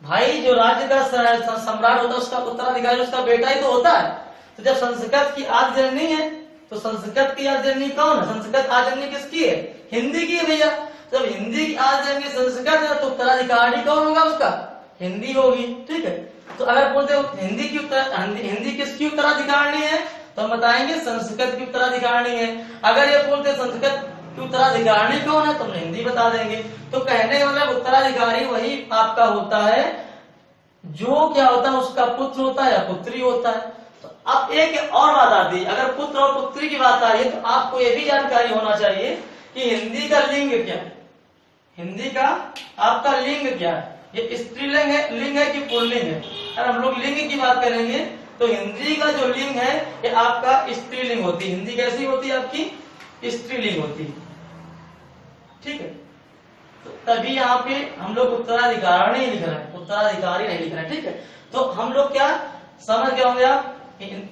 भाई जो राज्य का सम्राट होता है उसका उत्तराधिकारी उसका बेटा ही तो होता है। तो जब संस्कृत की आदि जननी है तो संस्कृत की आदि जननी कौन है? संस्कृत आदि जननी किसकी है? हिंदी की है भैया। जब हिंदी की आदि जननी संस्कृत है तो उत्तराधिकारी कौन होगा उसका? हिंदी होगी। ठीक है, तो अगर बोलते हो हिंदी किसकी उत्तराधिकारी है तो हम बताएंगे संस्कृत की उत्तराधिकारी है। अगर ये बोलते संस्कृत की उत्तराधिकारी कौन है तो हम हिंदी बता देंगे। तो कहने का मतलब उत्तराधिकारी वही आपका होता है जो क्या होता है उसका पुत्र होता है या पुत्री होता है। तो अब एक और बात आती है, अगर पुत्र और पुत्री की बात आई है तो आपको ये भी जानकारी होना चाहिए कि हिंदी का लिंग क्या है। हिंदी का आपका लिंग क्या है? ये स्त्रीलिंग है, लिंग है कि पुल्लिंग है? अगर हम लोग लिंग की बात करेंगे तो हिंदी का जो लिंग है ये आपका स्त्रीलिंग होती है। हिंदी कैसी होती है? आपकी स्त्रीलिंग होती है। ठीक है, तो तभी यहाँ पे हम लोग उत्तराधिकारी नहीं लिख रहे हैं, उत्तराधिकारी नहीं लिख रहे हैं। ठीक है, तो हम लोग क्या समझ गए होंगे आप?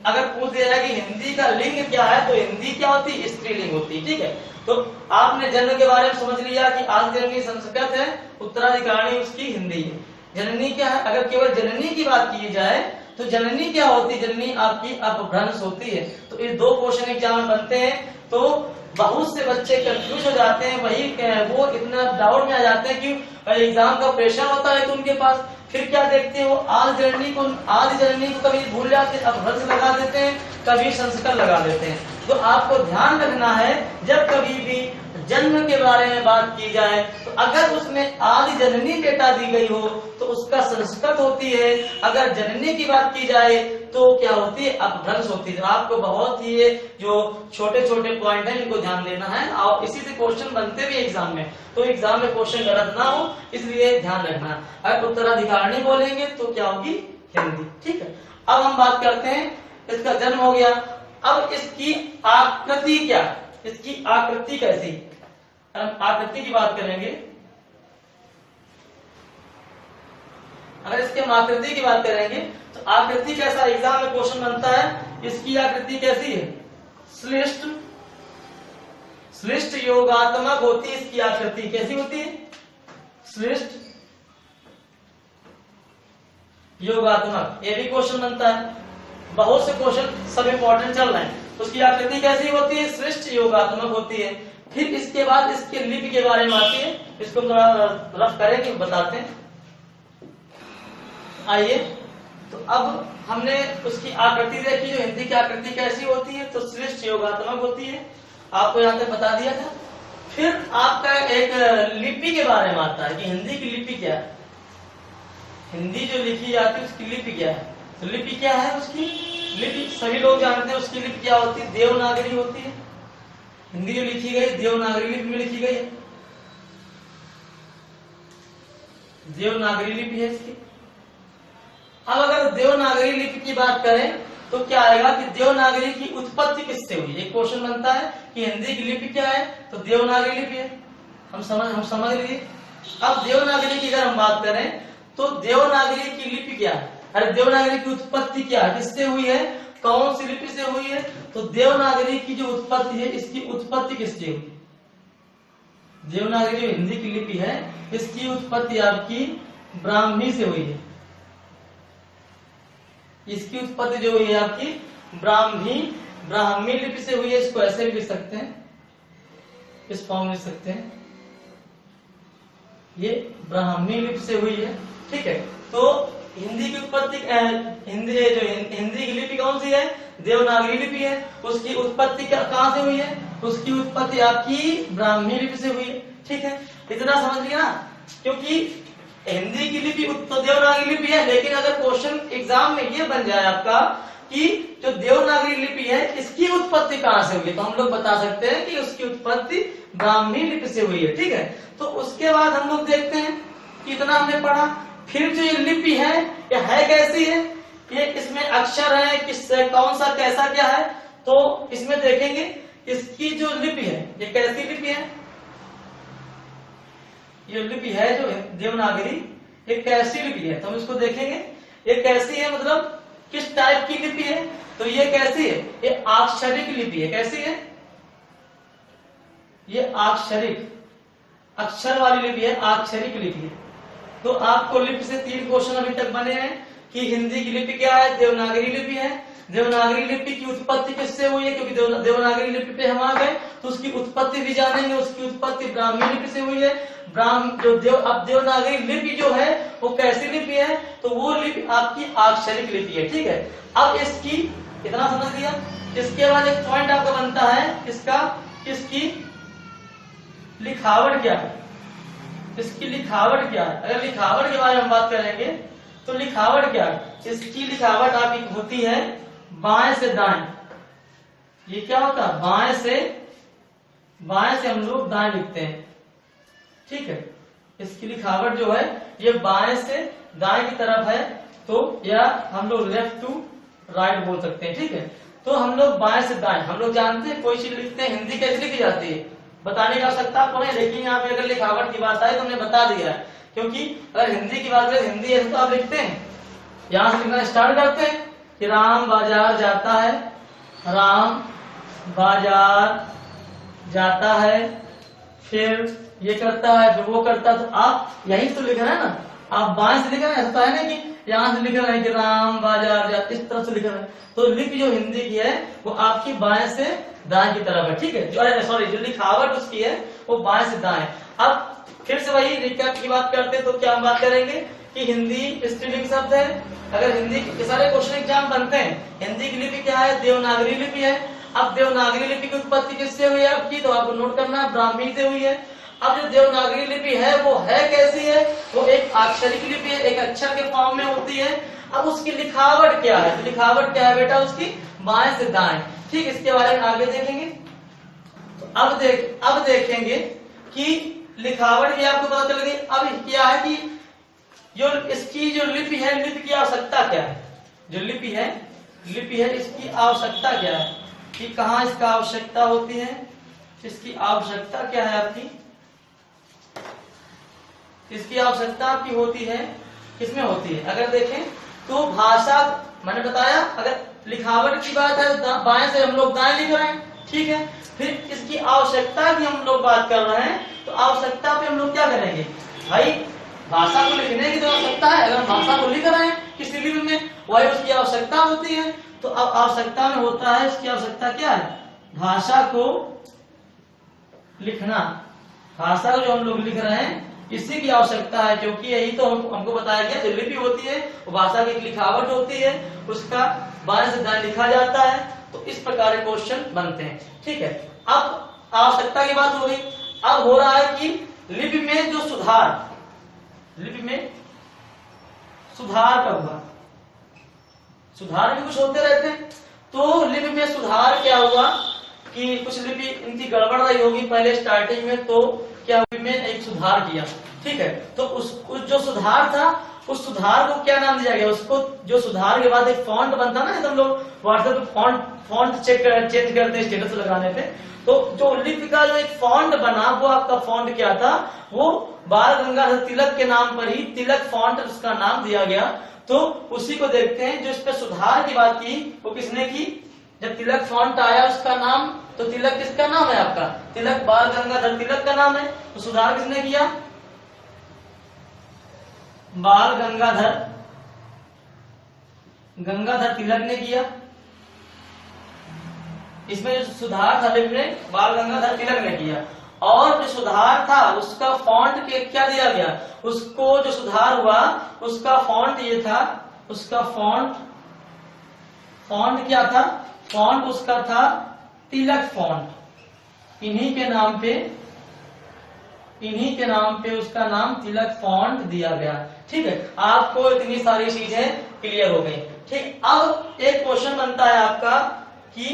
अगर पूछ दिया जाए कि हिंदी का लिंग क्या है तो हिंदी क्या होती है? स्त्रीलिंग होती है। ठीक है, तो आपने जन्म के बारे में समझ लिया कि आदि जननी संस्कृत है, उत्तराधिकारी उसकी हिंदी है। जननी क्या है? अगर केवल जननी की बात की जाए तो जननी क्या होती है? जननी आपकी अपभ्रंश होती है। तो ये दो क्वेश्चन एग्जाम में बनते हैं तो बहुत से बच्चे कंफ्यूज हो जाते हैं, वही वो इतना डाउट में आ जाते हैं कि एग्जाम का प्रेशर होता है तो उनके पास फिर क्या देखते हैं वो आदि जननी को कभी भूल जाते हैं, अपभ्रंश लगा देते हैं, कभी संस्कृत लगा देते हैं। तो आपको ध्यान रखना है जब कभी भी जन्म के बारे में बात की जाए तो अगर उसमें आदि जननी डेटा दी गई हो तो उसका संस्कृत होती है, अगर जननी की बात की जाए तो क्या होती है? अपभ्रंश होती है। आपको बहुत ही जो छोटे छोटे पॉइंट हैं इनको ध्यान देना है और इसी से क्वेश्चन बनते भी एग्जाम में, तो एग्जाम में क्वेश्चन गलत ना हो इसलिए ध्यान रखना। अगर उत्तराधिकारी बोलेंगे तो क्या होगी? हिंदी। ठीक है, अब हम बात करते हैं इसका जन्म हो गया, अब इसकी आकृति क्या? इसकी आकृति कैसी? हम आकृति की बात करेंगे, अगर इसके आकृति की बात करेंगे तो आकृति कैसा एग्जाम में क्वेश्चन बनता है? इसकी आकृति कैसी है? श्लिष्ट श्लिष्ट योगात्मक होती है। इसकी आकृति कैसी होती है? श्लिष्ट योगात्मक। ये भी क्वेश्चन बनता है, बहुत से क्वेश्चन सब इंपॉर्टेंट चल रहे हैं। उसकी आकृति कैसी होती है? श्लिष्ट योगात्मक होती है। फिर इसके बाद इसके लिपि के बारे में आती है, इसको थोड़ा रफ करेंगे बताते हैं। आइए, तो अब हमने उसकी आकृति देखी, जो हिंदी की आकृति कैसी होती है तो श्लिष्ट योगात्मक होती है, आपको यहाँ तक बता दिया था। फिर आपका एक लिपि के बारे में आता है कि हिंदी की लिपि क्या है। हिंदी जो लिखी जाती है उसकी लिपि क्या है? तो लिपि क्या है? उसकी लिपि सभी लोग जानते हैं, उसकी लिपि क्या होती है? देवनागरी होती है। हिंदी जो लिखी गई देवनागरी लिपि में लिखी गई है, देवनागरी लिपि है इसकी। अब अगर देवनागरी लिपि की बात करें तो क्या आएगा कि देवनागरी की उत्पत्ति किससे हुई? एक क्वेश्चन बनता है कि हिंदी की लिपि क्या है तो देवनागरी लिपि है। हम समझ लीजिए। अब देवनागरी की अगर हम बात करें तो देवनागरी की लिपि क्या है? अरे देवनागरी की उत्पत्ति क्या है? किससे हुई है? कौन सी लिपि से हुई है? तो देवनागरी की जो उत्पत्ति है इसकी उत्पत्ति किससे हुई? देवनागरी जो हिंदी की लिपि है इसकी उत्पत्ति आपकी ब्राह्मी से हुई है। इसकी उत्पत्ति जो हुई है आपकी ब्राह्मी लिपि से हुई है। इसको ऐसे भी लिख सकते हैं, इस फॉर्म में लिख सकते हैं, ये ब्राह्मी लिपि से हुई है। ठीक है, तो हिंदी की उत्पत्ति हिंदी की लिपि कौन सी है? देवनागरी लिपि है। उसकी उत्पत्ति कहाँ से हुई है? उसकी उत्पत्ति आपकी ब्राह्मी लिपि से हुई है। ठीक है, इतना समझ लिया ना? क्योंकि हिंदी की लिपि तो देवनागरी लिपि है, लेकिन अगर क्वेश्चन एग्जाम में ये बन जाए आपका कि जो देवनागरी लिपि है इसकी उत्पत्ति कहाँ से हुई है तो हम लोग बता सकते हैं कि उसकी उत्पत्ति ब्राह्मी लिपि से हुई है। ठीक है, तो उसके बाद हम लोग देखते हैं कि इतना हमने पढ़ा। फिर जो ये लिपि है ये है कैसी है? ये इसमें अक्षर है, किस कौन सा कैसा क्या है? तो इसमें देखेंगे इसकी जो लिपि है ये कैसी लिपि है? ये लिपि है जो देवनागरी ये कैसी लिपि है तो हम इसको देखेंगे। ये कैसी है मतलब किस टाइप की लिपि है? तो ये कैसी है? ये अक्षरिक लिपि है। कैसी है? ये अक्षरिक अक्षर वाली लिपि है, आक्षरिक लिपि है। तो आपको लिपि से 3 क्वेश्चन अभी तक बने हैं कि हिंदी की लिपि क्या है, देवनागरी लिपि है। देवनागरी लिपि की उत्पत्ति किससे हुई है, क्योंकि देवनागरी लिपि पे हम आ गए तो उसकी उत्पत्ति भी जानेंगे। उसकी उत्पत्ति ब्राह्मी लिपि से हुई है। अब देवनागरी लिपि जो है वो कैसी लिपि है, तो वो लिपि आपकी अक्षरिक लिपि है। ठीक है, अब इसकी इतना समझ लिया। इसके बाद एक पॉइंट आपका बनता है इसकी लिखावट क्या है। इसकी लिखावट क्या है, अगर लिखावट के बारे में बात करेंगे तो लिखावट क्या है, इसकी लिखावट आपकी होती है बाएं से दाएं। ये क्या होता है, बाएं से हम लोग दाएं लिखते हैं। ठीक है, इसकी लिखावट जो है ये बाएं से दाएं की तरफ है, तो या हम लोग लेफ्ट टू राइट बोल सकते हैं। ठीक है, तो हम लोग बाएं से दाएं, हम लोग जानते हैं कोई चीज लिखते हैं हिंदी कैसे लिखी जाती है, बताने की आवश्यकता आपको नहीं, लेकिन यहाँ पे अगर लिखावट की बात आए तो हमने बता दिया है। क्योंकि अगर हिंदी की बात करें, हिंदी ऐसे तो आप लिखते हैं, यहां से लिखना स्टार्ट करते हैं कि राम बाजार जाता है, राम बाजार जाता है, फिर ये करता है, फिर वो करता है। तो आप यही तो लिख रहे हैं ना, आप बाएं से लिख रहे हैं, ऐसा तो है ना कि यहां से लिख रहे हैं कि राम बाजार जाता, इस तरह से लिख रहे हैं। तो लिपि जो हिंदी की है वो आपकी बाएं से दाएं की तरफ है। ठीक है, जो लिखावट उसकी है वो बाएं से दाएं। अब फिर से वही रिकैप की बात करते हैं, तो क्या हम बात करेंगे कि हिंदी स्त्रीलिंग शब्द है। अगर हिंदी के सारे क्वेश्चन एग्जाम बनते हैं, हिंदी की लिपि क्या है, देवनागरी लिपि है। अब देवनागरी लिपि की उत्पत्ति किससे हुई है आपकी, तो आपको नोट करना है, ब्राह्मी से हुई है। अब जो देवनागरी लिपि है वो है कैसी है, वो एक अक्षरिक लिपि है, एक अक्षर के फॉर्म में होती है। अब उसकी लिखावट क्या है, तो लिखावट क्या है बेटा उसकी, बाएं से दाएं। ठीक, इसके बारे में आगे देखेंगे। तो अब देखेंगे कि लिखावट की आपको पता चल गई। अब क्या है कि जो इसकी जो लिपि है, लिपि की आवश्यकता क्या है, जो लिपि है इसकी आवश्यकता क्या है, कि कहाँ इसका आवश्यकता होती है, इसकी आवश्यकता क्या है आपकी, इसकी आवश्यकता आपकी होती है, किसमें होती है। अगर देखें तो भाषा, मैंने बताया अगर लिखावट की बात है तो बाएं से हम लोग दाएं लिख रहे हैं। ठीक है, फिर इसकी आवश्यकता की हम लोग बात कर रहे हैं, तो आवश्यकता पे हम लोग क्या करेंगे भाई, भाषा को लिखने की तो आवश्यकता है। अगर भाषा को लिख रहे हैं किसी लिपि में, वही उसकी आवश्यकता होती है। तो अब आवश्यकता में होता है, इसकी आवश्यकता क्या है, भाषा को लिखना। भाषा को जो हम लोग लिख रहे हैं इसी की आवश्यकता है, क्योंकि यही तो हमको बताया गया, जो लिपि होती है वो भाषा की एक लिखावट होती है, उसका बाएं से दाएं लिखा जाता है। तो इस प्रकार के क्वेश्चन बनते हैं। ठीक है, अब आवश्यकता की बात हो गई। अब हो रहा है कि लिपि में जो सुधार, लिपि में सुधार कब हुआ, सुधार भी कुछ होते रहते हैं। तो लिपि में सुधार क्या हुआ कि कुछ लिपि इनकी गड़बड़ रही होगी पहले स्टार्टिंग में, तो क्या लिपि में एक सुधार किया। ठीक है, तो उस जो सुधार था, उस सुधार को क्या नाम दिया गया, उसको जो सुधार के बाद एक फॉन्ट बनता ना, हम लोग व्हाट्सएप पे फॉन्ट चेंज करते हैं स्टेटस लगाने पे, तो जो लिपि का जो एक फॉन्ट बना, वो आपका फॉन्ट क्या था, वो बाल गंगाधर तिलक के नाम पर ही तिलक फॉन्ट उसका नाम दिया गया। तो उसी को देखते हैं, जो इस पे सुधार की बात की वो किसने की, जब तिलक फॉन्ट आया उसका नाम, तो तिलक किसका नाम है आपका, तिलक बाल गंगाधर तिलक का नाम है। तो सुधार किसने किया, बाल गंगाधर तिलक ने किया। इसमें जो सुधार था लिपि में बाल गंगाधर तिलक ने किया, और जो सुधार था उसका फॉन्ट के क्या दिया गया, उसको जो सुधार हुआ उसका फॉन्ट ये था, उसका फॉन्ट क्या था, फॉन्ट उसका था तिलक फॉन्ट। इन्हीं के नाम पे उसका नाम तिलक फॉन्ट दिया गया। ठीक है, आपको इतनी सारी चीजें क्लियर हो गई। ठीक, अब एक क्वेश्चन बनता है आपका कि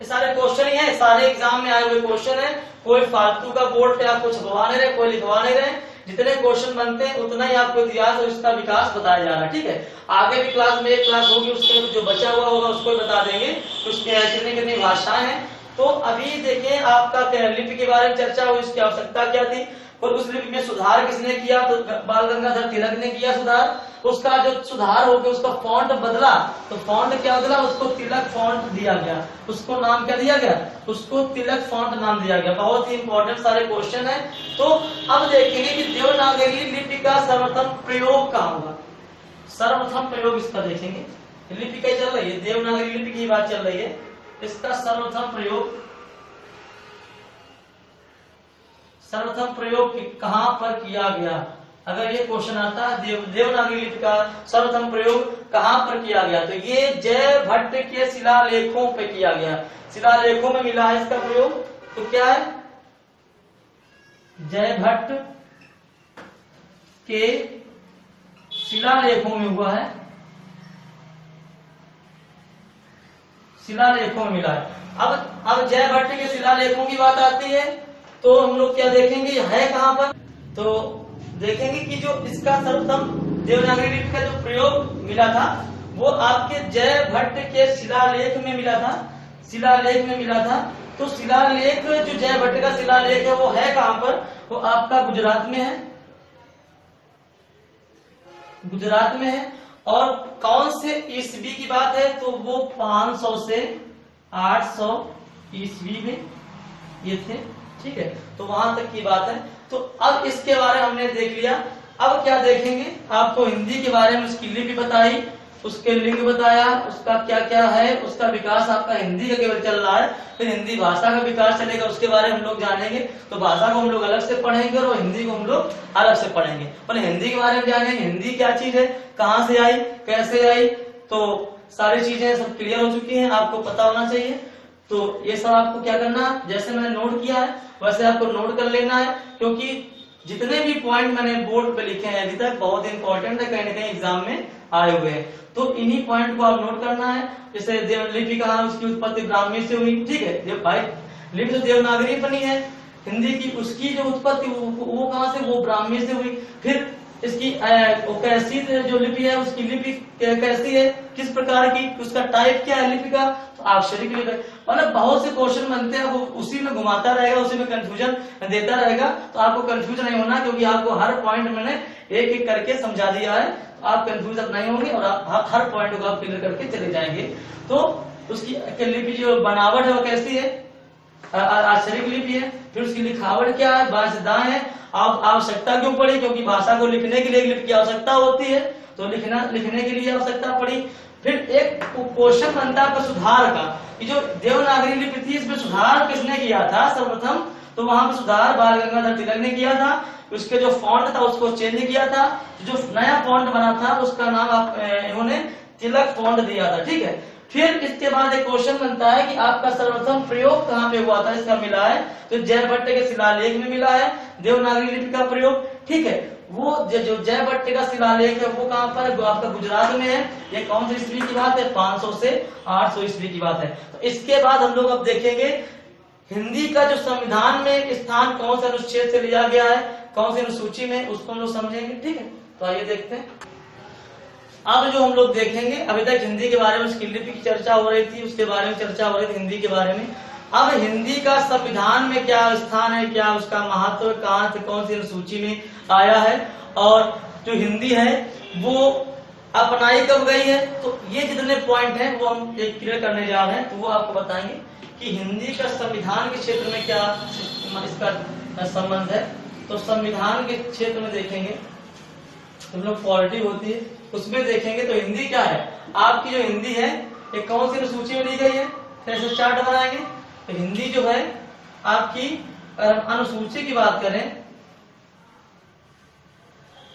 ये सारे क्वेश्चन ही हैं, सारे एग्जाम में आए हुए क्वेश्चन है, कोई फालतू का बोर्ड पे आपको छपवा नहीं रहे, कोई लिखवा नहीं रहे। जितने क्वेश्चन बनते हैं उतना ही आपको इतिहास और इसका विकास बताया जा रहा है। ठीक है, आगे भी क्लास में एक क्लास होगी, उसके जो बचा हुआ होगा उसको बता देंगे उसके कितनी भाषाएं हैं। तो अभी देखिए आपका लिपि के बारे में चर्चा हुई, इसकी आवश्यकता क्या थी। और उस लिपि में सुधार किसने किया? तो बाल गंगाधर तिलक ने किया सुधार। उसका जो सुधार होकर उसका फॉन्ट बदला, तो फॉन्ट क्या बदला? उसको तिलक फॉन्ट दिया गया। उसको नाम क्या दिया गया? उसको तिलक फॉन्ट नाम दिया गया। बहुत ही इंपॉर्टेंट सारे क्वेश्चन है। तो अब देखेंगे कि देवनागरी लिपि का सर्वप्रथम प्रयोग कहाँ हुआ। सर्वप्रथम प्रयोग इसका देखेंगे। लिपि क्या चल रही है? देवनागरी लिपि की बात चल रही है। इसका सर्वप्रथम प्रयोग कहां पर किया गया? अगर ये क्वेश्चन आता है देवनागरी लिपि का सर्वप्रथम प्रयोग कहां पर किया गया, तो ये जय भट्ट के शिलालेखों पे किया गया। शिलालेखों में मिला है इसका प्रयोग। तो क्या है? जय भट्ट के शिलालेखों में हुआ है, शिलालेखों में मिला है। अब जय भट्ट के शिलालेखों की बात आती है तो हम लोग क्या देखेंगे, है कहां पर? तो देखेंगे कि जो इसका सर्वप्रथम देवनागरी लिपि का जो प्रयोग मिला था वो आपके जय भट्ट के शिलालेख में मिला था। शिलालेख में मिला था। तो शिलालेख जो जय भट्ट का शिलालेख है वो है कहां पर? वो आपका गुजरात में है। गुजरात में है। और कौन से ईस्वी की बात है? तो वो 500 से 800 ईस्वी में ये थे। ठीक है, तो वहां तक की बात है। तो अब इसके बारे में हमने देख लिया। अब क्या देखेंगे? आपको हिंदी के बारे में उसकी लिपि बताई, उसके लिंग बताया, उसका क्या क्या है, उसका विकास आपका हिंदी का केवल चल रहा है। फिर हिंदी भाषा का विकास चलेगा, उसके बारे में हम लोग जानेंगे। तो भाषा को हम लोग अलग से पढ़ेंगे और हिंदी को हम लोग अलग से पढ़ेंगे। पहले हिंदी के बारे में जानेंगे, हिंदी क्या चीज है, कहाँ से आई, कैसे आई। तो सारी चीजें सब क्लियर हो चुकी हैं, आपको पता होना चाहिए। तो ये सब आपको क्या करना है, जैसे मैंने नोट किया है वैसे आपको नोट कर लेना है, क्योंकि जितने भी पॉइंट मैंने बोर्ड पे लिखे हैं अभी तक बहुत इंपॉर्टेंट है, कहीं ना कहीं एग्जाम में आए हुए हैं। तो इन्हीं पॉइंट को आप नोट करना है। जैसे लिपि कहा, उसकी उत्पत्ति ब्राह्मी से हुई। ठीक है भाई, लिपि तो देवनागरी बनी है हिंदी की, उसकी जो उत्पत्ति वो कहां से? वो ब्राह्मी से हुई। फिर इसकी कैसी जो लिपि है उसकी लिपि कैसी है, किस प्रकार की, उसका टाइप क्या है लिपि का? तो अक्षरिक लिपि। मतलब बहुत से क्वेश्चन बनते हैं, वो उसी में घुमाता रहेगा, उसी में कंफ्यूजन देता रहेगा। तो आपको कंफ्यूज नहीं होना, क्योंकि आपको हर पॉइंट मैंने एक एक करके समझा दिया है। तो आप कंफ्यूज अब नहीं होंगे और आप हर पॉइंट को आप क्लियर करके चले जाएंगे। तो उसकी लिपि जो बनावट है वो कैसी है? अक्षरिक लिपि है। फिर उसकी लिखावट क्या है? बाएं से दाएं है। आप आवश्यकता क्यों पड़ी? क्योंकि भाषा को लिखने के लिए लिपि की आवश्यकता होती है, तो लिखने के लिए आवश्यकता पड़ी। फिर एक क्वेश्चन बनता है सुधार का, कि जो देवनागरी लिपि थी इसमें सुधार किसने किया था सर्वप्रथम? तो वहां पर सुधार बाल गंगाधर तिलक ने किया था। उसके जो फॉन्ट था उसको चेंज किया था। जो नया फॉन्ट बना था उसका नाम इन्होंने तिलक फॉन्ट दिया था। ठीक है, फिर इसके बाद एक क्वेश्चन बनता है कि आपका सर्वप्रथम प्रयोग कहाँ पे हुआ था? इसका मिला है तो जय भट्ट के शिलालेख में मिला है देवनागरी लिपि का प्रयोग। ठीक है, वो जो जय भट्ट का शिलालेख है वो कहाँ पर है? वो आपका गुजरात में है। ये कौन सी ईस्वी की बात है? 500 से 800 ईस्वी की बात है। तो इसके बाद हम लोग अब देखेंगे हिंदी का जो संविधान में स्थान कौन से अनुच्छेद से लिया गया है, कौन सी अनुसूची में, उसको हम लोग समझेंगे। ठीक है, तो आइए देखते हैं। अब जो हम लोग देखेंगे, अभी तक हिंदी के बारे में उसकी लिपि की चर्चा हो रही थी, उसके बारे में चर्चा हो रही थी हिंदी के बारे में। अब हिंदी का संविधान में क्या स्थान है, क्या उसका महत्व, कहाँ से कौन सी अनुसूची में आया है, और जो हिंदी है वो अपनाई कब गई है। तो ये जितने पॉइंट हैं वो हम क्लियर करने जा रहे हैं। तो वो आपको बताएंगे कि हिंदी का संविधान के क्षेत्र में क्या इसका संबंध है। तो संविधान के क्षेत्र में देखेंगे, हम लोग पॉलिटी होती है उसमें देखेंगे तो हिंदी क्या है। आपकी जो हिंदी है ये कौन सी अनुसूची में ली गई है, कैसे चार्ट बनाएंगे। तो हिंदी जो है आपकी अनुसूची की बात करें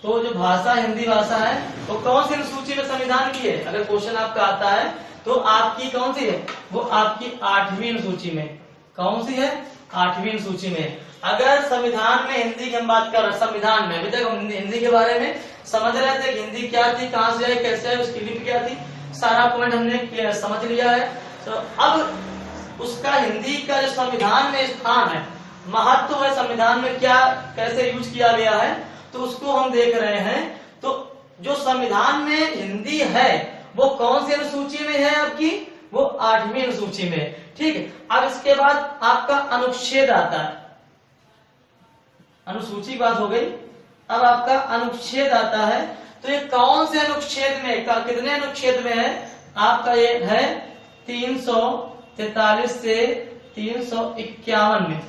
तो जो भाषा हिंदी भाषा है वो कौन सी अनुसूची में संविधान की है। अगर क्वेश्चन आपका आता है तो आपकी कौन सी है, वो आपकी 8वीं अनुसूची में। कौन सी है? 8वीं अनुसूची में। अगर संविधान में हिंदी की हम बात कर रहे हैं, संविधान में अभी तक हम हिंदी के बारे में समझ रहे थे, हिंदी क्या थी, कहां से आई, कैसे आई, उसकी लिपि क्या थी, सारा पॉइंट हमने समझ लिया है। तो अब उसका हिंदी का जो संविधान में स्थान है, महत्व है, संविधान में क्या कैसे यूज किया गया है, तो उसको हम देख रहे हैं। तो जो संविधान में हिंदी है वो कौन सी अनुसूची में है आपकी, वो 8वीं अनुसूची में। ठीक है, अब इसके बाद आपका अनुच्छेद आता है। अनुसूची की बात हो गई। अब आपका अनुच्छेद आता है, तो ये कौन से अनुच्छेद में, कितने अनुच्छेद में है आपका, ये है 343 से 351 में।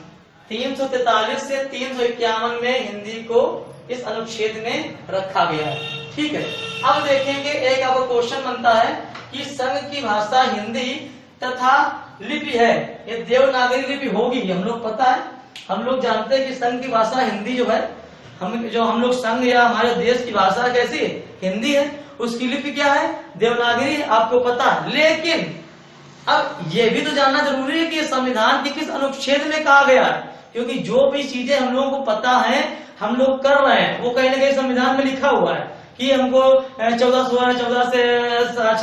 343 से 351 में हिंदी को इस अनुच्छेद में रखा गया है। ठीक है, अब देखेंगे एक आपको क्वेश्चन बनता है कि संघ की भाषा हिंदी तथा लिपि है, ये देवनागरी लिपि होगी, हम लोग पता है, हम लोग जानते हैं कि संघ की भाषा हिंदी जो है, हम लोग संघ या हमारे देश की भाषा कैसी है, हिंदी है, उसकी लिपि क्या है, देवनागरी है, आपको पता है। लेकिन अब ये भी तो जानना जरूरी है कि संविधान के किस अनुच्छेद में कहा गया है, क्योंकि जो भी चीजें हम लोगों को पता है, हम लोग कर रहे हैं, वो कहीं ना कहीं संविधान में लिखा हुआ है कि हमको 14 से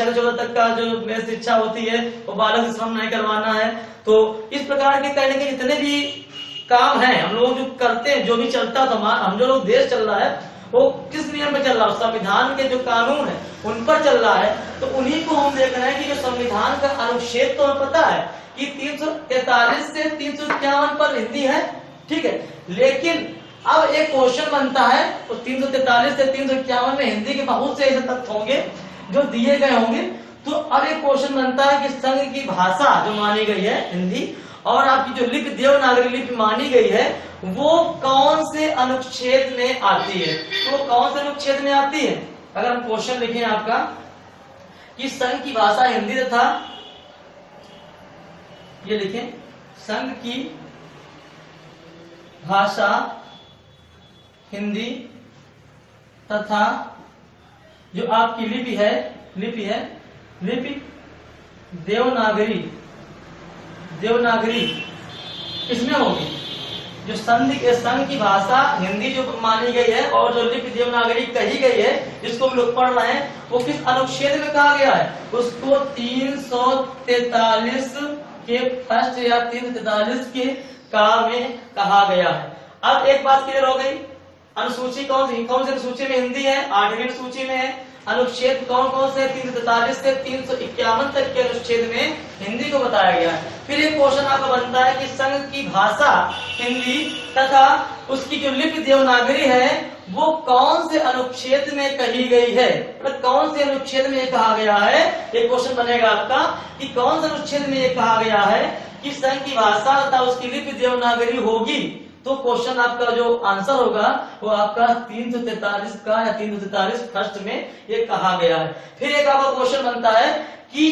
14 तक का जो शिक्षा होती है वो बालक से श्रम नहीं करवाना है। तो इस प्रकार के कहीं ना कहीं जितने भी काम है हम लोग जो करते हैं, जो भी चलता तो हम जो लोग देश चल रहा है वो किस नियम पे चल रहा है, संविधान के जो कानून है उन पर चल रहा है। तो उन्हीं को हम देख रहे हैं कि जो संविधान का अनुच्छेद तो हमें पता है कि 343 से 351 पर हिंदी है, ठीक है। लेकिन अब एक क्वेश्चन बनता है, तो 343 से 351 में हिंदी के बहुत से ऐसे तथ्य होंगे जो दिए गए होंगे। तो अब एक क्वेश्चन बनता है कि संघ की भाषा जो मानी गई है हिंदी, और आपकी जो लिपि देवनागरी लिपि मानी गई है, वो कौन से अनुच्छेद में आती है, तो कौन से अनुच्छेद में आती है। अगर हम क्वेश्चन लिखें आपका कि संघ की भाषा हिंदी तथा, ये लिखें संघ की भाषा हिंदी तथा जो आपकी लिपि है लिपि देवनागरी किसमें होगी, जो संघ की भाषा हिंदी जो मानी गई है और जो लिपि देवनागरी कही गई है जिसको हम लोग पढ़ रहे हैं, वो किस अनुच्छेद में कहा गया है, उसको 343 के फर्स्ट या 343 के का में कहा गया है। अब एक बात क्लियर हो गई, अनुसूची कौन सी अनुसूची में हिंदी है, 8वीं अनुसूची में है। अनुच्छेद कौन कौन से, 343 से 351 तक के अनुच्छेद में हिंदी को बताया गया है। फिर एक क्वेश्चन आपका बनता है कि संघ की भाषा हिंदी तथा उसकी जो लिपि देवनागरी है वो कौन से अनुच्छेद में कही गई है, मतलब कौन से अनुच्छेद में ये कहा गया है। एक क्वेश्चन बनेगा आपका कि कौन से अनुच्छेद में ये कहा गया है कि संघ की भाषा तथा उसकी लिपि देवनागरी होगी। तो क्वेश्चन आपका जो आंसर होगा वो आपका 343 का या 343 फर्स्ट में ये कहा गया है। फिर एक आपका क्वेश्चन बनता है कि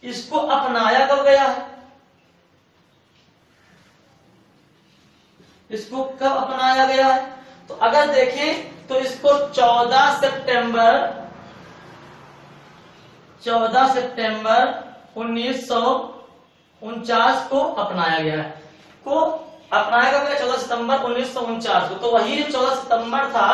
इसको अपनाया कब गया है, इसको कब अपनाया गया है। तो अगर देखें तो इसको 14 सितंबर 1949 को अपनाया गया है। अपनाया गया 14 सितंबर 1949 को। तो वही जो 14 सितंबर था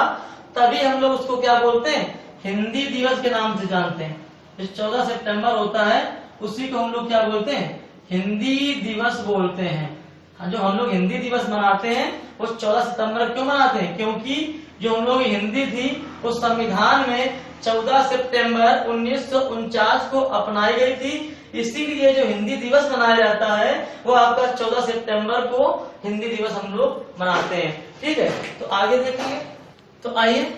तभी हम लोग उसको क्या बोलते हैं, हिंदी दिवस के नाम से जानते हैं। जो 14 सितंबर होता है उसी को हम लोग क्या बोलते हैं, हिंदी दिवस बोलते हैं। जो हम लोग हिंदी दिवस मनाते हैं वो 14 सितंबर क्यों मनाते हैं, क्योंकि जो हम लोग हिंदी थी उस संविधान में 14 सितंबर 1949 को अपनाई गई थी। इसीलिए जो हिंदी दिवस मनाया जाता है वो आपका 14 सितंबर को हिंदी दिवस हम लोग मनाते हैं। ठीक है, तो आगे देखेंगे। तो आइए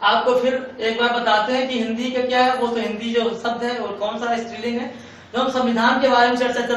आपको फिर एक बार बताते हैं कि हिंदी का क्या है। वो तो हिंदी जो शब्द है और कौन सा स्त्रीलिंग है। जो हम संविधान के बारे में चर्चा चल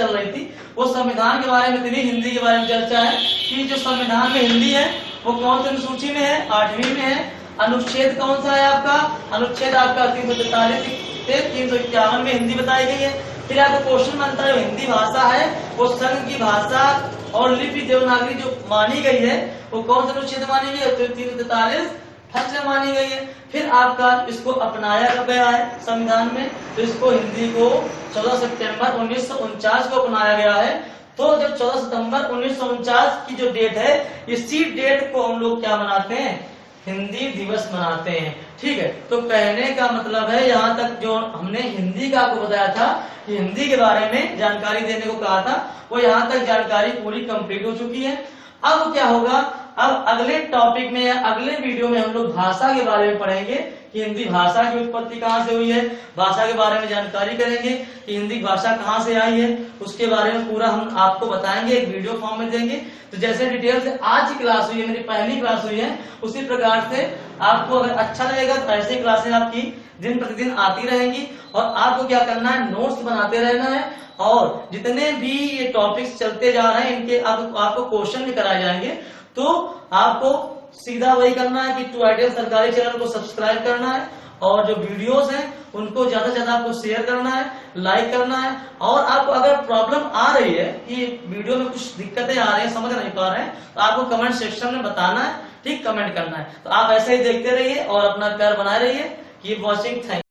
रही थी, वो संविधान के बारे में इतनी हिंदी के बारे में चर्चा है कि जो संविधान में हिंदी है वो कौन सी अनुसूची में है, 8वीं में है। अनुच्छेद कौन सा है आपका, अनुच्छेद आपका 343 से 351 में हिंदी बताई गई है। फिर आपको क्वेश्चन बनता है हिंदी भाषा है वो संघ की भाषा और लिपि देवनागरी जो मानी गई है वो कौन सा अनुच्छेद मानी गई है, तो 343 फर्स्ट में मानी गई है। फिर आपका इसको अपनाया गया है संविधान में, तो इसको हिंदी को 14 सितंबर 1949 को अपनाया गया है। तो जब 14 सितंबर 1949 की जो डेट है, इसी डेट को हम लोग क्या मनाते हैं, हिंदी दिवस मनाते हैं। ठीक है, तो कहने का मतलब है यहाँ तक जो हमने हिंदी का आपको बताया था कि हिंदी के बारे में जानकारी देने को कहा था, वो यहाँ तक जानकारी पूरी कंप्लीट हो चुकी है। अब क्या होगा, अब अगले टॉपिक में या अगले वीडियो में हम लोग भाषा के बारे में पढ़ेंगे कि हिंदी भाषा की उत्पत्ति कहाँ से हुई है, भाषा के बारे में जानकारी करेंगे कि हिंदी भाषा कहाँ से आई है, उसके बारे में पूरा हम आपको बताएंगे, एक वीडियो फॉर्म में देंगे। तो जैसे डिटेल से आज की क्लास हुई है, मेरी पहली क्लास हुई है, उसी प्रकार से आपको अगर अच्छा लगेगा तो ऐसी क्लासेस आपकी दिन प्रतिदिन आती रहेंगी। और आपको क्या करना है, नोट्स बनाते रहना है, और जितने भी ये टॉपिक्स चलते जा रहे हैं इनके आपको क्वेश्चन भी कराए जाएंगे। तो आपको सीधा वही करना है कि टू आइडियल सरकारी चैनल को सब्सक्राइब करना है, और जो वीडियोस हैं उनको ज्यादा से ज्यादा आपको शेयर करना है, लाइक करना है। और आपको अगर प्रॉब्लम आ रही है कि वीडियो में कुछ दिक्कतें आ रही हैं, समझ नहीं पा रहे हैं, तो आपको कमेंट सेक्शन में बताना है, ठीक, कमेंट करना है। तो आप ऐसे ही देखते रहिए और अपना प्यार बनाए रहिए। Keep watching, thank